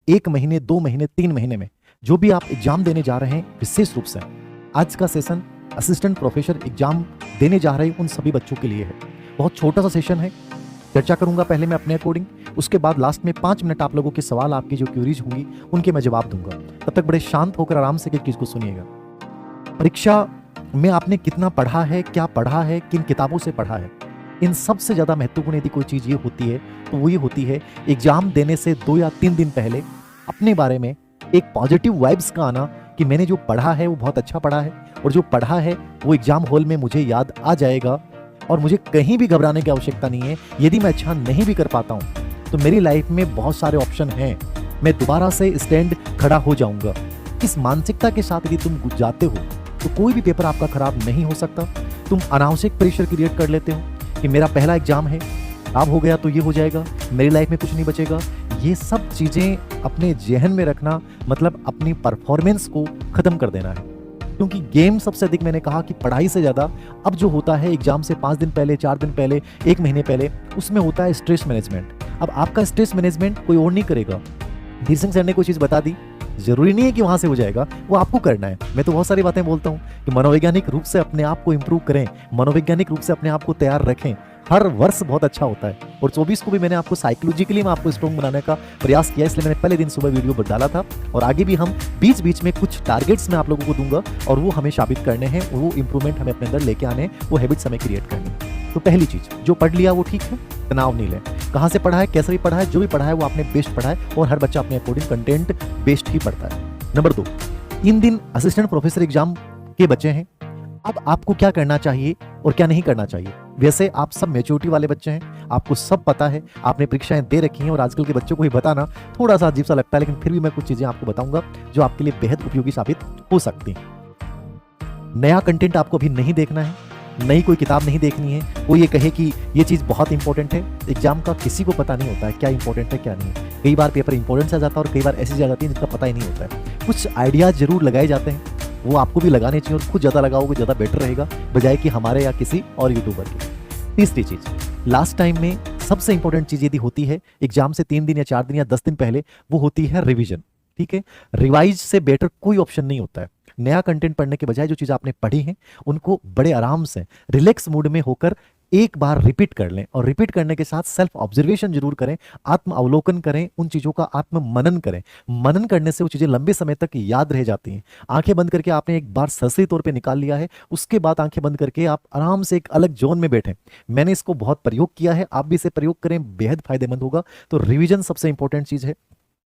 1 महीने, 2 महीने, 3 महीने में जो भी आप एग्जाम देने जा रहे हैं, विशेष रूप से आज का सेशन असिस्टेंट प्रोफेसर एग्जाम देने जा रहे हैं उन सभी बच्चों के लिए है। बहुत छोटा सा सेशन है, चर्चा करूंगा पहले मैं अपने अकॉर्डिंग, उसके बाद लास्ट में 5 मिनट आप लोगों के सवाल, आपकी जो क्यूरीज होंगी उनके मैं जवाब दूंगा। तब तक बड़े शांत होकर आराम से एक चीज को सुनिएगा। परीक्षा में आपने कितना पढ़ा है, क्या पढ़ा है, किन किताबों से पढ़ा है, इन सबसे ज्यादा महत्वपूर्ण यदि कोई चीज ये होती है तो वो ये होती है एग्जाम देने से 2 या 3 दिन पहले अपने बारे में एक पॉजिटिव वाइब्स का आना कि मैंने जो पढ़ा है वो बहुत अच्छा पढ़ा है और जो पढ़ा है वो एग्जाम हॉल में मुझे याद आ जाएगा और मुझे कहीं भी घबराने की आवश्यकता नहीं है। यदि मैं अच्छा नहीं भी कर पाता हूं तो मेरी लाइफ में बहुत सारे ऑप्शन हैं, मैं दोबारा से स्टैंड खड़ा हो जाऊंगा। इस मानसिकता के साथ यदि तुम जाते हो तो कोई भी पेपर आपका खराब नहीं हो सकता। तुम अनावश्यक प्रेशर क्रिएट कर लेते हो कि मेरा पहला एग्जाम है, अब हो गया तो ये हो जाएगा, मेरी लाइफ में कुछ नहीं बचेगा। ये सब चीजें अपने जहन में रखना मतलब अपनी परफॉर्मेंस को खत्म कर देना है, क्योंकि गेम सबसे अधिक मैंने कहा कि पढ़ाई से ज्यादा अब जो होता है एग्जाम से 5 दिन पहले, 4 दिन पहले, 1 महीने पहले, उसमें होता है स्ट्रेस मैनेजमेंट। अब आपका स्ट्रेस मैनेजमेंट कोई और नहीं करेगा। धीर सिंह सर ने कोई चीज बता दी, जरूरी नहीं है कि वहां से हो जाएगा, वो आपको करना है। मैं तो बहुत सारी बातें बोलता हूं कि मनोवैज्ञानिक रूप से अपने आप को इंप्रूव करें, मनोवैज्ञानिक रूप से अपने आप को तैयार रखें, हर वर्ष बहुत अच्छा होता है। और 24 को भी मैंने आपको साइकोलॉजिकली मैं आपको स्ट्रॉन्ग बनाने का प्रयास किया, इसलिए मैंने पहले दिन सुबह वीडियो डाला था और आगे भी हम बीच बीच में कुछ टारगेट्स मैं आप लोगों को दूंगा और वो हमें साबित करने हैं, वो इंप्रूवमेंट हमें अपने अंदर लेके आने, वो हैबिट्स हमें क्रिएट करनी है। तो पहली चीज, जो पढ़ लिया वो ठीक है, तनाव नहीं लें। कहां से पढ़ा है, कैसे भी पढ़ा है, जो भी पढ़ा है वो आपने बेस्ट पढ़ा है और हर बच्चा अपने अकॉर्डिंग कंटेंट बेस्ट ही पढ़ता है। नंबर 2, इन दिन असिस्टेंट प्रोफेसर एग्जाम के बच्चे हैं। अब आपको क्या करना चाहिए और क्या नहीं करना चाहिए। वैसे आप सब मैच्योरिटी वाले बच्चे हैं, आपको सब पता है, आपने परीक्षाएं दे रखी हैं और आजकल के बच्चों को ही बताना थोड़ा सा अजीब सा लगता है, लेकिन फिर भी मैं कुछ चीजें आपको बताऊंगा जो आपके लिए बेहद उपयोगी साबित हो सकती हैं। नया कंटेंट आपको अभी नहीं देखना है, नई कोई किताब नहीं देखनी है। वो ये कहे कि ये चीज बहुत इंपॉर्टेंट है, एग्जाम का किसी को पता नहीं होता है क्या इंपॉर्टेंट है क्या नहीं है। कई बार पेपर इंपॉर्टेंट आ जाता है और कई बार ऐसी चीजें आ जाती है जिनका पता ही नहीं होता है। कुछ आइडियाज जरूर लगाए जाते हैं, वो आपको भी लगाने चाहिए और खुद ज्यादा लगाओगे ज्यादा बेटर रहेगा बजाय कि हमारे या किसी और यूट्यूबर के। तीसरी चीज, लास्ट टाइम में सबसे इंपॉर्टेंट चीज यदि होती है एग्जाम से 3 दिन या 4 दिन या 10 दिन पहले, वो होती है रिवीजन। ठीक है, रिवाइज से बेटर कोई ऑप्शन नहीं होता है। नया कंटेंट पढ़ने के बजाय जो चीज आपने पढ़ी है उनको बड़े आराम से रिलैक्स मूड में होकर एक बार रिपीट कर लें और रिपीट करने के साथ सेल्फ ऑब्जर्वेशन जरूर करें, आत्म अवलोकन करें, उन चीजों का आत्म मनन करें। मनन करने से वो चीजें लंबे समय तक याद रह जाती हैं। आंखें बंद करके आपने एक बार सरसरी तौर पे निकाल लिया है, उसके बाद आंखें बंद करके आप आराम से एक अलग जोन में बैठें। मैंने इसको बहुत प्रयोग किया है, आप भी इसे प्रयोग करें, बेहद फायदेमंद होगा। तो रिवीजन सबसे इंपॉर्टेंट चीज है।